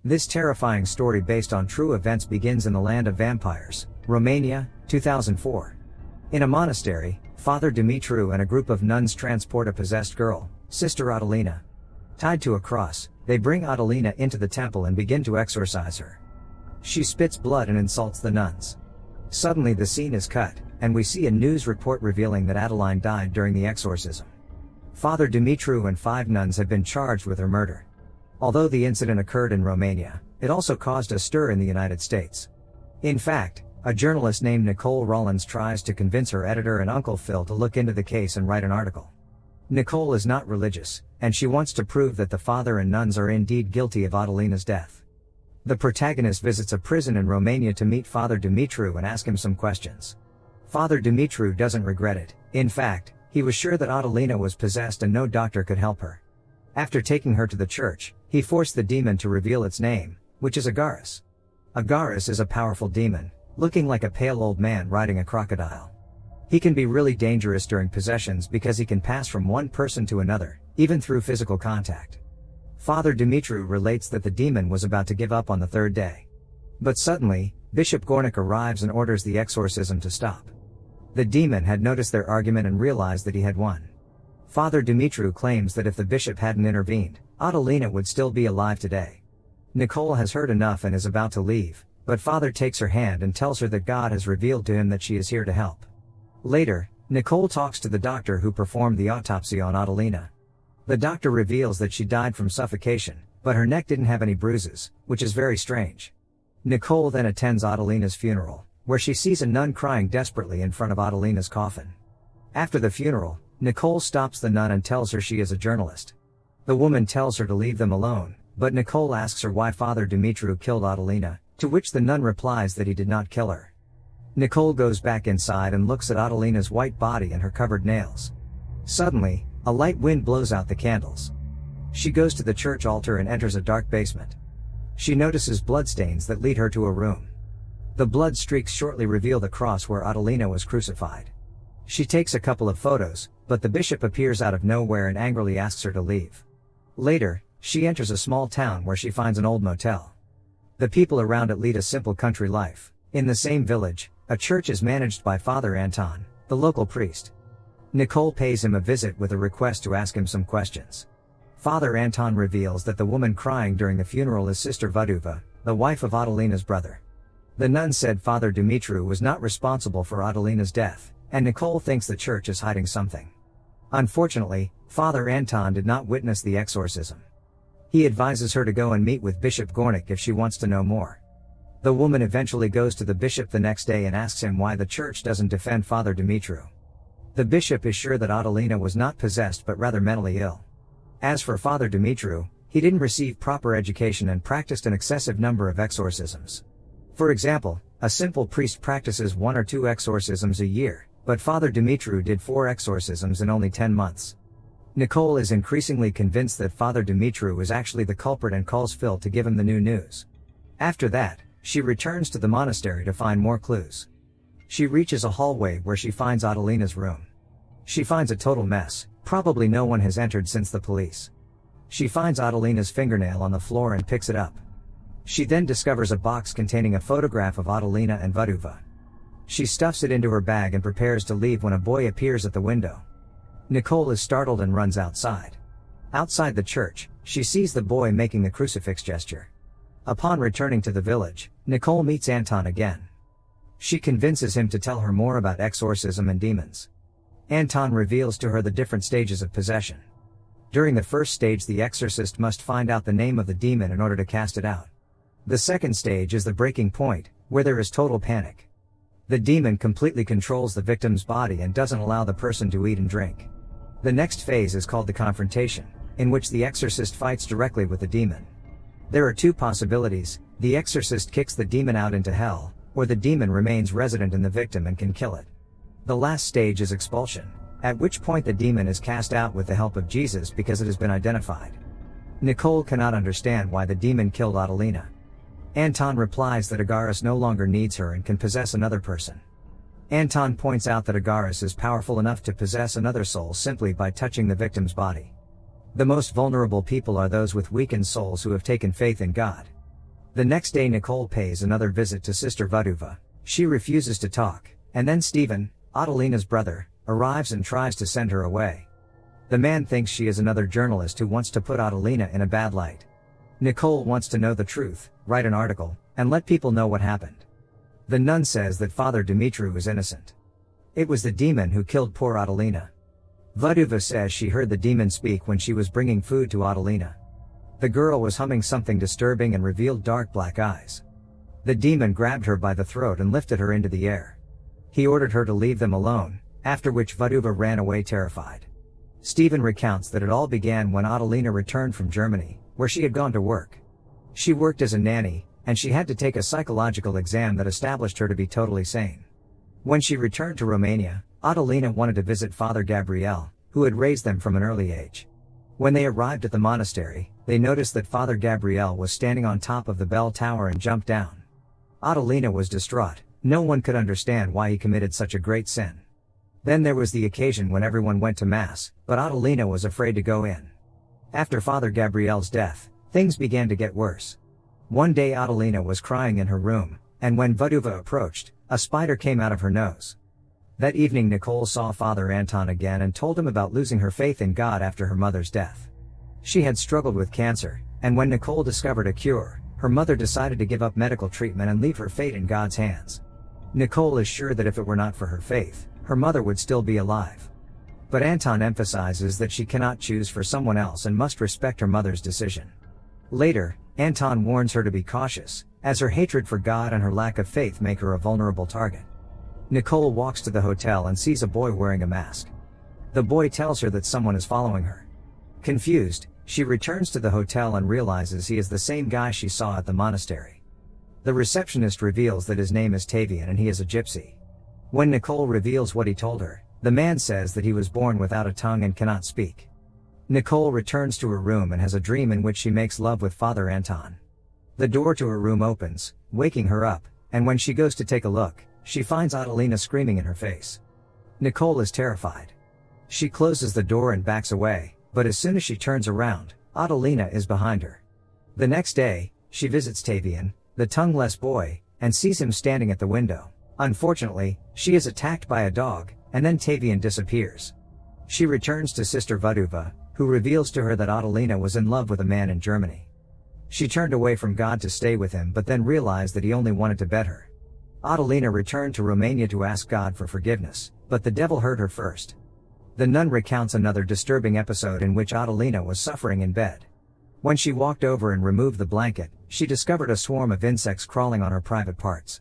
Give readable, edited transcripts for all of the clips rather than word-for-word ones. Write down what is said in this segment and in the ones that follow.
This terrifying story based on true events begins in the land of vampires, Romania, 2004. In a monastery, Father Dumitru and a group of nuns transport a possessed girl, Sister Adelina. Tied to a cross, they bring Adelina into the temple and begin to exorcise her. She spits blood and insults the nuns. Suddenly the scene is cut, and we see a news report revealing that Adeline died during the exorcism. Father Dumitru and 5 nuns have been charged with her murder. Although the incident occurred in Romania, it also caused a stir in the United States. In fact, a journalist named Nicole Rollins tries to convince her editor and Uncle Phil to look into the case and write an article. Nicole is not religious, and she wants to prove that the father and nuns are indeed guilty of Adelina's death. The protagonist visits a prison in Romania to meet Father Dumitru and ask him some questions. Father Dumitru doesn't regret it. In fact, he was sure that Adelina was possessed and no doctor could help her. After taking her to the church, he forced the demon to reveal its name, which is Agaris. Agaris is a powerful demon, looking like a pale old man riding a crocodile. He can be really dangerous during possessions because he can pass from one person to another, even through physical contact. Father Dumitru relates that the demon was about to give up on the 3rd day. But suddenly, Bishop Gornik arrives and orders the exorcism to stop. The demon had noticed their argument and realized that he had won. Father Dumitru claims that if the bishop hadn't intervened, Adelina would still be alive today. Nicole has heard enough and is about to leave, but Father takes her hand and tells her that God has revealed to him that she is here to help. Later, Nicole talks to the doctor who performed the autopsy on Adelina. The doctor reveals that she died from suffocation, but her neck didn't have any bruises, which is very strange. Nicole then attends Adelina's funeral, where she sees a nun crying desperately in front of Adelina's coffin. After the funeral, Nicole stops the nun and tells her she is a journalist. The woman tells her to leave them alone, but Nicole asks her why Father Dumitru killed Adelina, to which the nun replies that he did not kill her. Nicole goes back inside and looks at Adelina's white body and her covered nails. Suddenly, a light wind blows out the candles. She goes to the church altar and enters a dark basement. She notices bloodstains that lead her to a room. The blood streaks shortly reveal the cross where Adelina was crucified. She takes a couple of photos, but the bishop appears out of nowhere and angrily asks her to leave. Later, she enters a small town where she finds an old motel. The people around it lead a simple country life. In the same village, a church is managed by Father Anton, the local priest. Nicole pays him a visit with a request to ask him some questions. Father Anton reveals that the woman crying during the funeral is Sister Vaduva, the wife of Adelina's brother. The nun said Father Dumitru was not responsible for Adelina's death, and Nicole thinks the church is hiding something. Unfortunately, Father Anton did not witness the exorcism. He advises her to go and meet with Bishop Gornik if she wants to know more. The woman eventually goes to the bishop the next day and asks him why the church doesn't defend Father Dumitru. The bishop is sure that Adelina was not possessed but rather mentally ill. As for Father Dumitru, he didn't receive proper education and practiced an excessive number of exorcisms. For example, a simple priest practices 1 or 2 exorcisms a year, but Father Dumitru did 4 exorcisms in only 10 months. Nicole is increasingly convinced that Father Dumitru is actually the culprit and calls Phil to give him the new news. After that, she returns to the monastery to find more clues. She reaches a hallway where she finds Adelina's room. She finds a total mess, probably no one has entered since the police. She finds Adelina's fingernail on the floor and picks it up. She then discovers a box containing a photograph of Adelina and Vaduva. She stuffs it into her bag and prepares to leave when a boy appears at the window. Nicole is startled and runs outside. Outside the church, she sees the boy making the crucifix gesture. Upon returning to the village, Nicole meets Anton again. She convinces him to tell her more about exorcism and demons. Anton reveals to her the different stages of possession. During the first stage, the exorcist must find out the name of the demon in order to cast it out. The second stage is the breaking point, where there is total panic. The demon completely controls the victim's body and doesn't allow the person to eat and drink. The next phase is called the confrontation, in which the exorcist fights directly with the demon. There are 2 possibilities: the exorcist kicks the demon out into hell, or the demon remains resident in the victim and can kill it. The last stage is expulsion, at which point the demon is cast out with the help of Jesus because it has been identified. Nicole cannot understand why the demon killed Adelina. Anton replies that Agaris no longer needs her and can possess another person. Anton points out that Agaris is powerful enough to possess another soul simply by touching the victim's body. The most vulnerable people are those with weakened souls who have taken faith in God. The next day Nicole pays another visit to Sister Vaduva. She refuses to talk, and then Stephen, Adelina's brother, arrives and tries to send her away. The man thinks she is another journalist who wants to put Adelina in a bad light. Nicole wants to know the truth, write an article, and let people know what happened. The nun says that Father Dumitru is innocent. It was the demon who killed poor Adelina. Vaduva says she heard the demon speak when she was bringing food to Adelina. The girl was humming something disturbing and revealed dark black eyes. The demon grabbed her by the throat and lifted her into the air. He ordered her to leave them alone, after which Vaduva ran away terrified. Stephen recounts that it all began when Adelina returned from Germany, where she had gone to work. She worked as a nanny, and she had to take a psychological exam that established her to be totally sane. When she returned to Romania, Adelina wanted to visit Father Gabriel, who had raised them from an early age. When they arrived at the monastery, they noticed that Father Gabriel was standing on top of the bell tower and jumped down. Adelina was distraught. No one could understand why he committed such a great sin. Then there was the occasion when everyone went to Mass, but Adelina was afraid to go in. After Father Gabriel's death, things began to get worse. One day Adelina was crying in her room, and when Vaduva approached, a spider came out of her nose. That evening Nicole saw Father Anton again and told him about losing her faith in God after her mother's death. She had struggled with cancer, and when Nicole discovered a cure, her mother decided to give up medical treatment and leave her fate in God's hands. Nicole is sure that if it were not for her faith, her mother would still be alive. But Anton emphasizes that she cannot choose for someone else and must respect her mother's decision. Later, Anton warns her to be cautious, as her hatred for God and her lack of faith make her a vulnerable target. Nicole walks to the hotel and sees a boy wearing a mask. The boy tells her that someone is following her. Confused, she returns to the hotel and realizes he is the same guy she saw at the monastery. The receptionist reveals that his name is Tavian and he is a gypsy. When Nicole reveals what he told her, the man says that he was born without a tongue and cannot speak. Nicole returns to her room and has a dream in which she makes love with Father Anton. The door to her room opens, waking her up, and when she goes to take a look, she finds Adelina screaming in her face. Nicole is terrified. She closes the door and backs away, but as soon as she turns around, Adelina is behind her. The next day, she visits Tavian, the tongueless boy, and sees him standing at the window. Unfortunately, she is attacked by a dog, and then Tavian disappears. She returns to Sister Vaduva, who reveals to her that Adelina was in love with a man in Germany. She turned away from God to stay with him but then realized that he only wanted to bed her. Adelina returned to Romania to ask God for forgiveness, but the devil heard her first. The nun recounts another disturbing episode in which Adelina was suffering in bed. When she walked over and removed the blanket, she discovered a swarm of insects crawling on her private parts.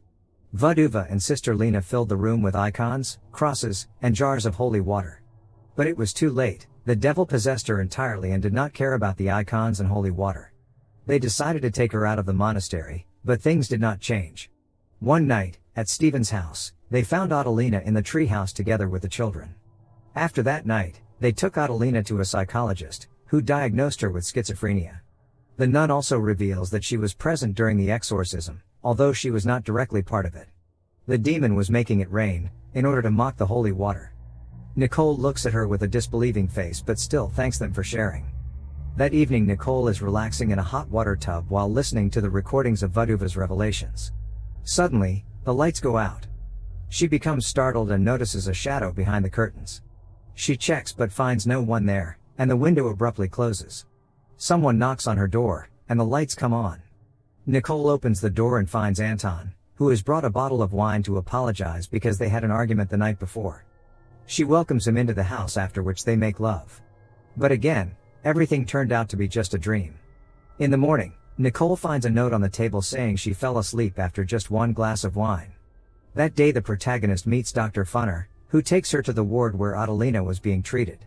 Vaduva and Sister Lena filled the room with icons, crosses, and jars of holy water. But it was too late. The devil possessed her entirely and did not care about the icons and holy water. They decided to take her out of the monastery, but things did not change. One night, at Stephen's house, they found Adelina in the treehouse together with the children. After that night, they took Adelina to a psychologist, who diagnosed her with schizophrenia. The nun also reveals that she was present during the exorcism, although she was not directly part of it. The demon was making it rain, in order to mock the holy water. Nicole looks at her with a disbelieving face but still thanks them for sharing. That evening Nicole is relaxing in a hot water tub while listening to the recordings of Vaduva's revelations. Suddenly, the lights go out. She becomes startled and notices a shadow behind the curtains. She checks but finds no one there, and the window abruptly closes. Someone knocks on her door, and the lights come on. Nicole opens the door and finds Anton, who has brought a bottle of wine to apologize because they had an argument the night before. She welcomes him into the house, after which they make love. But again, everything turned out to be just a dream. In the morning, Nicole finds a note on the table saying she fell asleep after just one glass of wine. That day the protagonist meets Dr. Funner, who takes her to the ward where Adelina was being treated.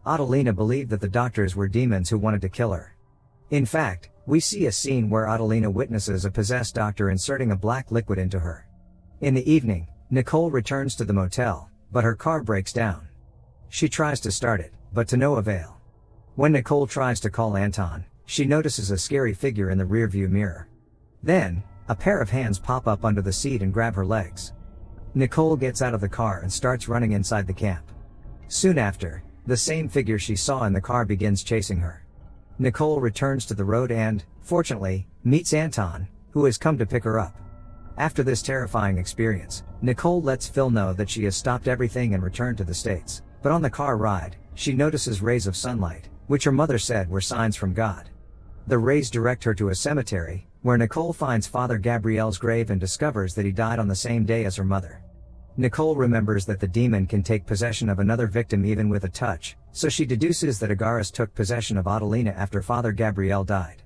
Adelina believed that the doctors were demons who wanted to kill her. In fact, we see a scene where Adelina witnesses a possessed doctor inserting a black liquid into her. In the evening, Nicole returns to the motel, but her car breaks down. She tries to start it, but to no avail. When Nicole tries to call Anton, she notices a scary figure in the rearview mirror. Then, a pair of hands pop up under the seat and grab her legs. Nicole gets out of the car and starts running inside the camp. Soon after, the same figure she saw in the car begins chasing her. Nicole returns to the road and, fortunately, meets Anton, who has come to pick her up. After this terrifying experience, Nicole lets Phil know that she has stopped everything and returned to the States. But on the car ride, she notices rays of sunlight, which her mother said were signs from God. The rays direct her to a cemetery, where Nicole finds Father Gabriel's grave and discovers that he died on the same day as her mother. Nicole remembers that the demon can take possession of another victim even with a touch, so she deduces that Agaris took possession of Adelina after Father Gabriel died.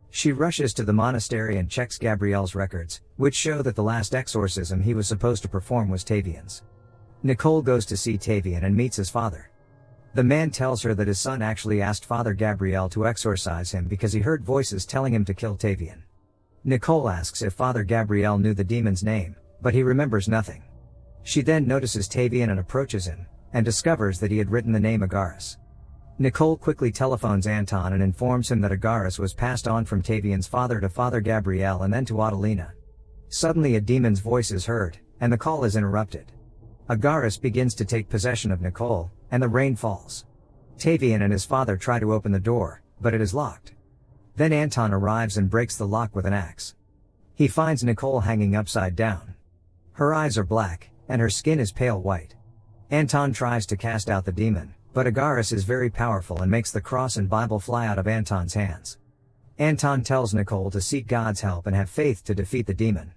She rushes to the monastery and checks Gabriel's records, which show that the last exorcism he was supposed to perform was Tavian's. Nicole goes to see Tavian and meets his father. The man tells her that his son actually asked Father Gabriel to exorcise him because he heard voices telling him to kill Tavian. Nicole asks if Father Gabriel knew the demon's name, but he remembers nothing. She then notices Tavian and approaches him, and discovers that he had written the name Agaris. Nicole quickly telephones Anton and informs him that Agaris was passed on from Tavian's father to Father Gabriel and then to Adelina. Suddenly a demon's voice is heard, and the call is interrupted. Agaris begins to take possession of Nicole, and the rain falls. Tavian and his father try to open the door, but it is locked. Then Anton arrives and breaks the lock with an axe. He finds Nicole hanging upside down. Her eyes are black, and her skin is pale white. Anton tries to cast out the demon, but Agaris is very powerful and makes the cross and Bible fly out of Anton's hands. Anton tells Nicole to seek God's help and have faith to defeat the demon.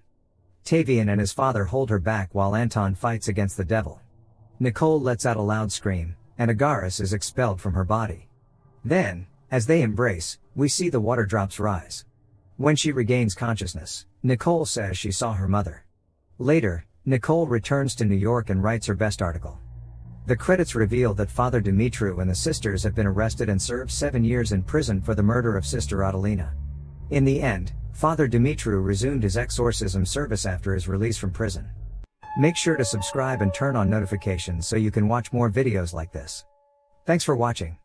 Tavian and his father hold her back while Anton fights against the devil. Nicole lets out a loud scream, and Agaris is expelled from her body. Then, as they embrace, we see the water drops rise. When she regains consciousness, Nicole says she saw her mother. Later, Nicole returns to New York and writes her best article. The credits reveal that Father Dumitru and the sisters have been arrested and served 7 years in prison for the murder of Sister Adelina. In the end, Father Dumitru resumed his exorcism service after his release from prison. Make sure to subscribe and turn on notifications so you can watch more videos like this. Thanks for watching.